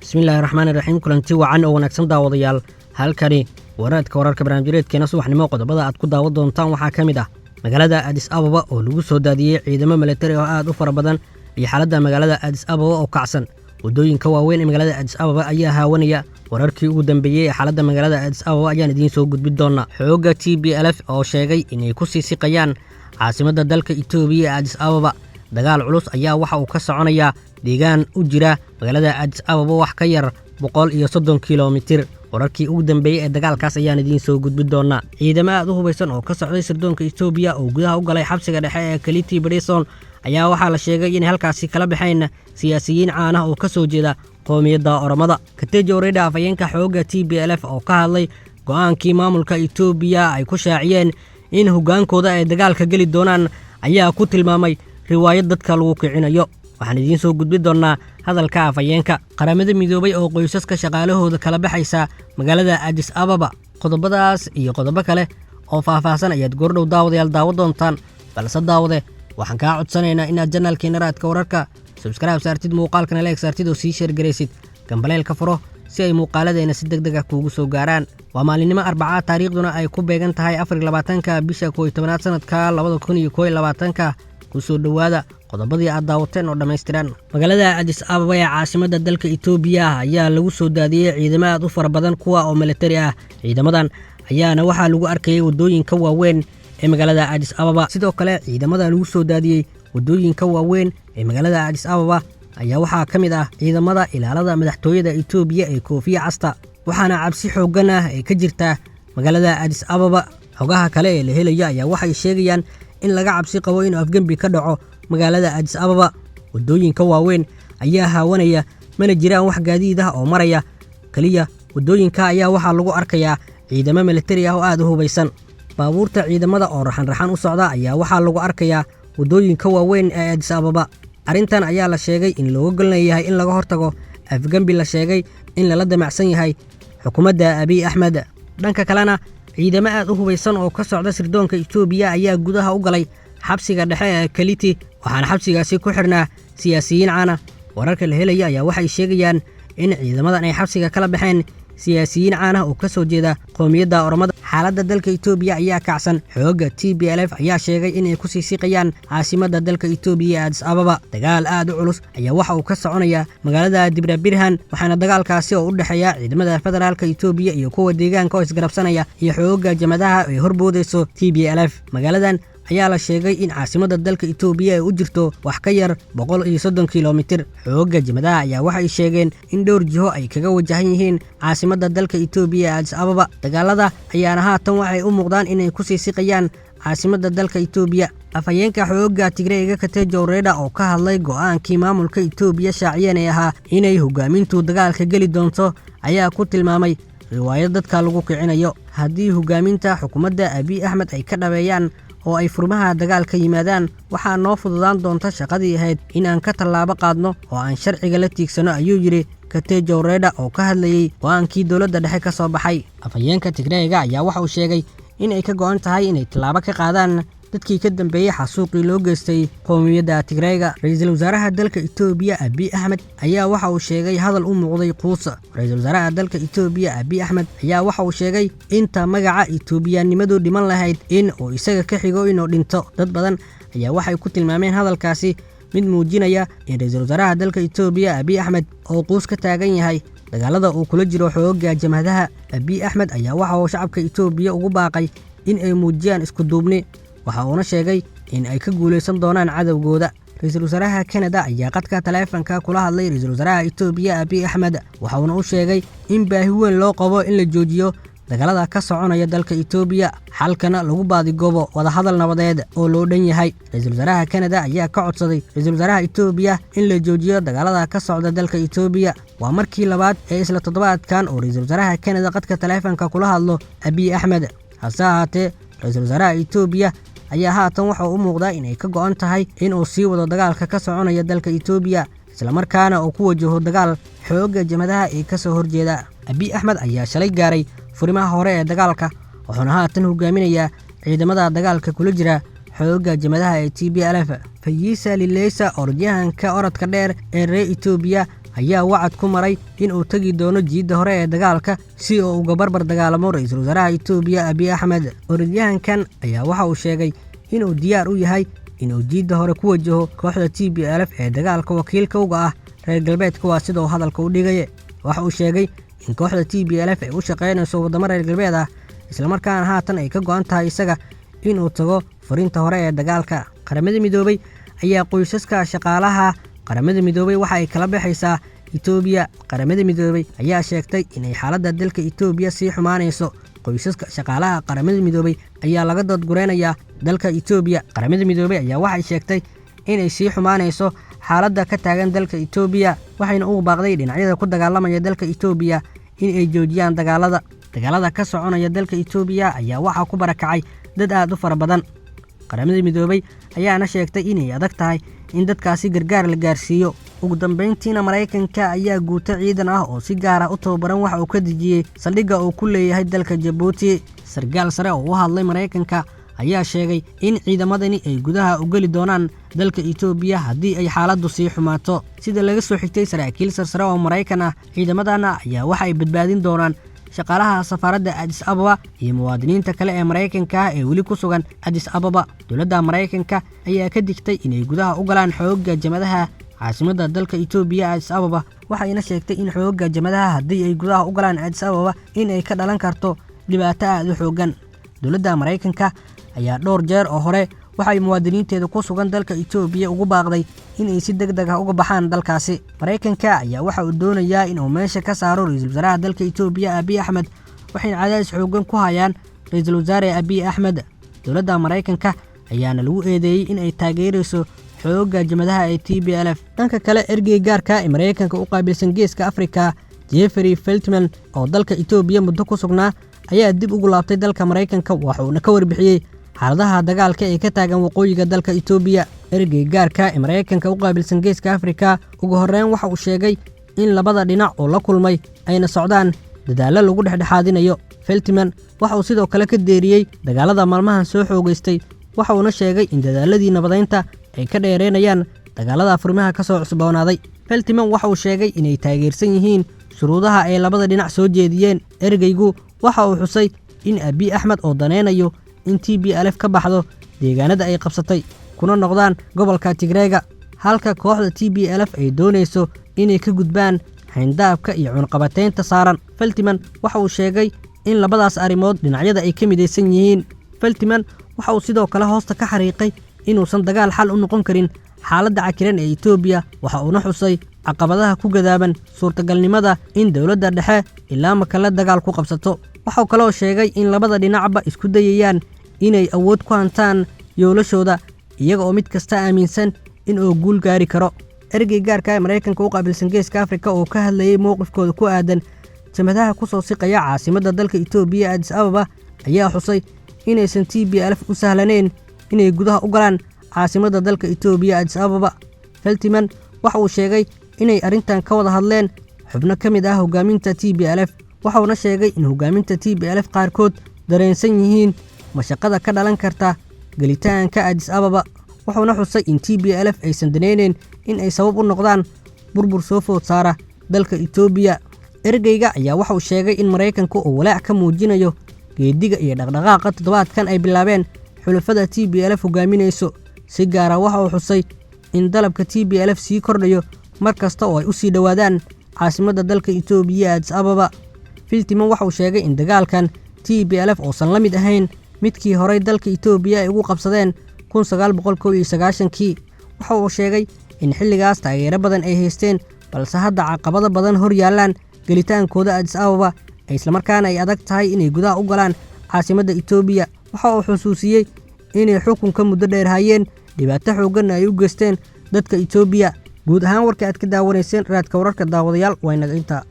bismillaahi raxmaani raxiim kulanti wacan oo wanaagsan daawadayaal halkani wararka barnaamijyadeedkeena subaxnimo qodobada aad ku daawan doontaan waxaa ka mid ah magaalada Addis Ababa oo lagu soo daadiyey ciidamo militari oo aad u fara badan iyo xaaladda magaalada Addis Ababa oo kacsan wadooyinka waaweyn ee magaalada Addis Ababa ayaa haawanaya wararkii ugu dambeeyay ee xaaladda magaalada Addis Ababa ayaan idiin soo gudbin doonaa xoogga TPLF oo sheegay inay ku sii siqayaan caasimadda dalka Itoobiya ee Addis Ababa dagaal culus ayaa waxa uu ka soconayaa deegaan u jira magaalada Addis Ababa wax ka yar 130 kiiloomitir wararkii ugu dambeeyay ee dagaalkaas ayaan idiin soo gudbin doonaa ciidamo aad u hubeysan oo ka socday sirdoonka Itoobiya oo gudaha u galay xabsiga dhexe ee Kaliti Bredson ayaa waxaa la sheegay in halkaasi kala baxeen siyaasiyiin caan ah oo ka soo jeeda qoomiyadda Oromada Katejo Reda afayeenka xoogga TPLF oo ka hadlay go'aankii maamulka Itoobiya ay ku shaaciyeen in hogaankooda ay dagaalka gali doonaan ayaa ku tilmaamay riwaayad dadka lagu kicinayo waxaan idiin soo gudbin doonaa hadalka afayeenka qaramada midoobay oo qoysaska shaqaalahooda kala baxaysa magaalada Addis Ababa qodobadaas iyo qodobo kale oo faahfaahsan ayaad goordhow daawadayaal daawan doontaan balse daawade waxaan kaa codsanaynaa inaad janaalkeena raadka wararka subscribe saartid muuqaalkana like saartid oo sii share garaysid gambaleelka furo si ay muuqaaladeena si degdeg ah kuugu soo gaaraan waa maalinimo Arbacada taariikhduna ay ku beegan tahay 24 bisha 11 sanadka 2021 kusoo dhawaada qodobadii aad daawateen oo dhameystiran magaalada Addis Ababa ee caasimadda dalka Itoobiya ayaa lagu soo daadiyey ciidamo aad u fara badan kuwa oo militari ah ciidamadan ayaana waxaa lagu arkayay wadooyinka waaweyn ee magaalada Addis Ababa sidoo kale ciidamada lagu soo daadiyey wadooyinka waaweyn ee magaalada Addis Ababa ayaa waxaa ka mid ah ciidamada ilaalada madaxtooyada Itoobiya ee Koofiya Casta waxaana cabsi xooggan ah ay ka jirtaa magaalada Addis Ababa xogaha kale ee la helayo ayaa waxay sheegayaan in laga cabsi qabo in afgambi ka dhaco magaalada Addis Ababa wadooyinka waaweyn ayaa haawanaya mana jiraan wax gaadiid ah oo maraya kaliya wadooyinka ayaa waxaa lagu arkayaa ciidamo militari ah oo aad u hubeysan baabuurta ciidamada oo raxan u socda ayaa waxaa lagu arkayaa wadooyinka waaweyn ee Addis Ababa arrintan ayaa la sheegay in looga gol leeyahay in laga hortago afgambi la sheegay in lala damacsan yahay xukuumadda Abiy Ahmed dhanka kalena ciidamo aad u hubeysan oo ka socda sirdoonka Itoobiya ayaa gudaha u galay xabsiga dhexe ee Kaliti waxaana xabsigaasi ku xirnaa siyaasiyiin caan ah wararka la helaya ayaa waxay sheegayaan in ciidamadan ay xabsiga kala baxeen siyaasiyiin caan ah oo ka soo jeeda qoomiyadda Oromada xaaladda dalka Itoobiya ayaa kacsan xoogga TPLF ayaa sheegay in ay ku sii siqayaan caasimadda dalka Itoobiya Addis Ababa dagaal aad u culus ayaa waxa uu ka soconayaa magaalada Dibra-Birhan waxaana dagaalkaasi oo u dhaxeeya ciidamada federaalka Itoobiya iyo kuwa deegaanka oo isgarabsanaya iyo xoogga jamadaha ay horboodayso TPLF magaaladan ayaa la sheegay in caasimadda dalka Itoobiya ay u jirto wax ka yar 130 kiiloomitir xoogga jamadaha ayaa waxay sheegeen in dhowr jiho ay kaga wajahan yihiin caasimadda dalka Itoobiya Addis Ababa dagaalada ayaana haatan waxay u muuqdaan inay ku sii siqayaan caasimadda dalka Itoobiya afayeenka xoogga Tigreega Katejo Reda oo ka hadlay go'aankii maamulka Itoobiya shaaciyeen ee ahaa inay hogaamintu dagaalka gali doonto ayaa ku tilmaamay riwaayad dadka lagu kicinayo haddii hogaaminta xukuumadda Abiy Ahmed ay ka dhabeeyaan oo ay furmaha dagaalka yimaadaan waxaa noo fududaan doonta shaqadii ahayd in aan ka tallaabo qaadno oo aan sharciga la tiigsano ayuu yiri Katejo Reda oo ka hadlayay go'aankii dowladda dhexe ka soo baxay afayeenka Tigreega ayaa waxa uu sheegay in ay ka go'an tahay inay tallaabo ka qaadaan dadkii ka dambeeyay xasuuqii loo geystay qoomiyadda Tigreega ra'iisul wasaaraha dalka Itoobiya Abiy Ahmed ayaa waxa uu sheegay hadal u muuqday quus ra'iisul wasaaraha dalka Itoobiya Abiy Ahmed ayaa waxa uu sheegay inta magaca Itoobiyaanimadu dhiman lahayd in uu isaga ka xigo inuu dhinto dad badan ayaa waxay ku tilmaameen hadalkaasi mid muujinaya in ra'iisul wasaaraha dalka Itoobiya Abiy Ahmed oo quus ka taagan yahay dagaalada uu kula jiro xoogga jamadaha Abiy Ahmed ayaa waxa uu shacabka Itoobiya ugu baaqay in ay muujiyaan isku duubni waxa uuna sheegay in ay ka guuleysan doonaan cadawgooda ra'iisul wasaaraha Canada ayaa qadka taleefanka kula hadlay ra'iisul wasaaraha Itoobiya Abiy Ahmed waxa uuna u sheegay in baahi weyn loo qabo in la joojiyo dagaalada ka soconaya dalka Itoobiya xalkana lagu baadigoobo wada hadal nabadeed oo loo dhan yahay ra'iisul wasaaraha Canada ayaa ka codsaday ra'iisul wasaaraha Itoobiya in la joojiyo dagaalada ka socda dalka Itoobiya waa markii labaad ee isla toddobaadkan oo ra'iisul wasaaraha Canada qadka taleefanka kula hadlo Abiy Ahmed hase ahaatee ra'iisul wasaaraha Itoobiya ayaa haatan waxa u muuqdaa inay ka go'an tahay in uu sii wado dagaalka ka soconaya dalka Itoobiya isla markaana uu ku wajaho dagaal xoogga jamadaha ee ka soo horjeeda Abiy Ahmed ayaa shalay gaaray furimaha hore ee dagaalka wuxuuna haatan hogaaminayaa ciidamada dagaalka kula jira xoogga jamadaha ee TPLF Fayisa Lilesa orodyahanka orodka dheer ee reer Itoobiya ayaa wacad ku maray in uu tagi doono jiidda hore ee dagaalka si uu uga barbar dagaalamo ra'iisul wasaaraha Itoobiya Abiy Ahmed. Orodyahankan ayaa waxa uu sheegay inuu diyaar u yahay inuu jiidda hore ku wajaho kooxda TPLF ee dagaalka wakiilka uga ah reer galbeedka, waa sida uu hadalka u dhigay. Waxa uu sheegay in kooxda TPLF ay u shaqeynayso wadamo reer galbeed ah, isla markaana haatan ay ka go'an tahay isaga inuu tago fariinta hore ee dagaalka. Qaramada Midoobay ayaa qoysaska shaqaalaha Qaramada Midoobay waxa ay kala baxaysaa Itoobiya. Qaramada Midoobay ayaa sheegtay inay xaaladda dalka Itoobiya sii xumaanayso. Qoysaska shaqaalaha Qaramada Midoobay ayaa laga dadgureynayaa dalka Itoobiya. Qaramada Midoobay ayaa waxay sheegtay inay sii xumaanayso xaaladda ka taagan dalka Itoobiya, waxayna ugu baaqday dhinacyada ku dagaalamaya dalka Itoobiya in ay joojiyaan dagaalada ka soconaya dalka Itoobiya ayaa waxa ku barakacay dad aad u fara badan. Qaramada Midoobay ayaana sheegtay inay adag tahay in dadkaasi gargaar la gaarsiiyo. Ugu dambeyntiina Mareykanka ayaa guuto ciidan ah oo si gaar ah u tababaran waxa uu ka dejiyay saldhigga uu ku leeyahay dalka Djibouti. Sargaal sare oo u hadlay Mareykanka ayaa sheegay in ciidamadani ay gudaha u gali doonaan dalka Itoobiya haddii ay xaaladdu sii xumaato. Sida laga soo xigtay saraakiil sarsare oo Mareykan ah, ciidamadana ayaa waxa ay badbaadin doonaan shaqaalaha safaaradda Addis Ababa iyo muwaadiniinta kale ee Mareykanka ee weli ku sugan Addis Ababa. Dowladda Mareykanka ayaa ka digtay inay gudaha u galaan xoogga jamadaha caasimadda dalka Itoobiya Addis Ababa, waxayna sheegtay in xoogga jamadaha haddii ay gudaha u galaan Addis Ababa in ay ka dhalan karto dhibaato aad u xooggan. Dowladda Mareykanka ayaa dhowr jeer oo hore waxay muwaadiniinteeda ku sugan dalka Itoobiya ugu baaqday in ay si degdeg ah uga baxaan dalkaasi. Mareykanka ayaa waxa uu doonayaa in uu meesha ka saaro ra'iisul wasaaraha dalka Itoobiya Abiy Ahmed, waxayna cadaadis xooggan ku hayaan ra'iisul wasaare Abiy Ahmed. Dowladda Mareykanka ayaana lagu eedeeyay in ay taageerayso xoogga jamadaha ee TPLF. Dhanka kale, ergey gaarka ee Mareykanka u qaabilsan Geeska Afrika Jeffrey Feltman oo dalka Itoobiya muddo ku sugnaa ayaa dib ugu laabtay dalka Mareykanka, waxaana ka warbixiyay xaaladaha dagaalka ee ka taagan waqooyiga dalka Itoobiya. Ergey gaarka ee Mareykanka u qaabilsan Geeska Afrika ugu horreyn waxa uu sheegay in labada dhinac oo la kulmay ayna socdaan dadaallo lagu dhexdhexaadinayo. Feltman waxa uu sidoo kale ka deeriyey dagaalada maalmahan soo xoogaystay, waxa uuna sheegay in dadaaladii nabadeynta ay ka dheereynayaan dagaalada furimaha ka soo cusboonaaday. Feltman waxa uu sheegay inay taageersan yihiin shuruudaha ay labada dhinac soo jeediyeen. Ergeygu waxa uu xusay in Abiy Ahmed oo daneynayo in TPLF ka baxdo deegaanada ay qabsatay kuna noqdaan gobolka Tigreega, halka kooxda TPLF ay doonayso inay ka gudbaan xayndaabka iyo cunqabateynta saaran. Feltman waxa uu sheegay in labadaas arrimood dhinacyada ay ka midaysan yihiin. Feltman waxa uu sidoo kale hoosta ka xariiqay inuusan dagaal xal u noqon karin xaaladda cakiran ee Itoobiya, waxa uuna xusay caqabadaha ku gadaaban suurtagalnimada in dowladda dhexe ilaa makala dagaal ku qabsato. waxa uu kaloo sheegay in labada dhinacba isku dayayaan inay awood ku hantaan yoolashooda iyaga oo mid kasta aaminsan in uu guul gaari karo. ergey gaarka ee Mareykanka u qaabilsan Geeska Afrika oo ka hadlayay mowqifkooda ku aadan jamadaha ku soo siqaya caasimadda dalka Itoobiya Addis Ababa ayaa xusay inaysan TPLF u sahlaneyn inay gudaha u galaan caasimadda dalka Itoobiya Addis Ababa. Feltman waxa uu sheegay inay arrintan ka wada hadleen xubno ka mid ah hogaaminta TPLF, waxa uuna sheegay in hogaaminta TPLF qaarkood dareensan yihiin mashaqada ka dhalan karta gelitaanka Addis Ababa. wuxuuna xusay in TPLF aysan daneyneyn in ay sabab u noqdaan burbur soo food saara dalka Itoobiya. ergeyga ayaa waxa uu sheegay in Mareykanku uu walaac ka muujinayo geediga iyo dhaqdhaqaaqa toddobaadkan ay bilaabeen xulafada TPLF hogaaminayso. si gaar ah waxa uu xusay in dalabka TPLF sii kordhayo mar kasta oo ay u sii dhowaadaan caasimadda dalka Itoobiya Addis Ababa. Feltman waxa uu sheegay in dagaalkan TPLF uusan la mid ahayn midkii horey dalka Itoobiya ay ugu qabsadeen 1991kii. waxa uu sheegay in xilligaas taageero badan ay haysteen, balse hadda caqabado badan hor yaalaan gelitaankooda Addis Ababa, isla markaana ay adag tahay inay gudaha u galaan caasimadda Itoobiya. waxa uu xusuusiyey inay xukunka muddo dheer hayeen, dhibaato xooggan ay u geysteen dadka Itoobiya. guud ahaan warka aad ka daawanayseen raadka wararka daawadayaal waa inaga intaa.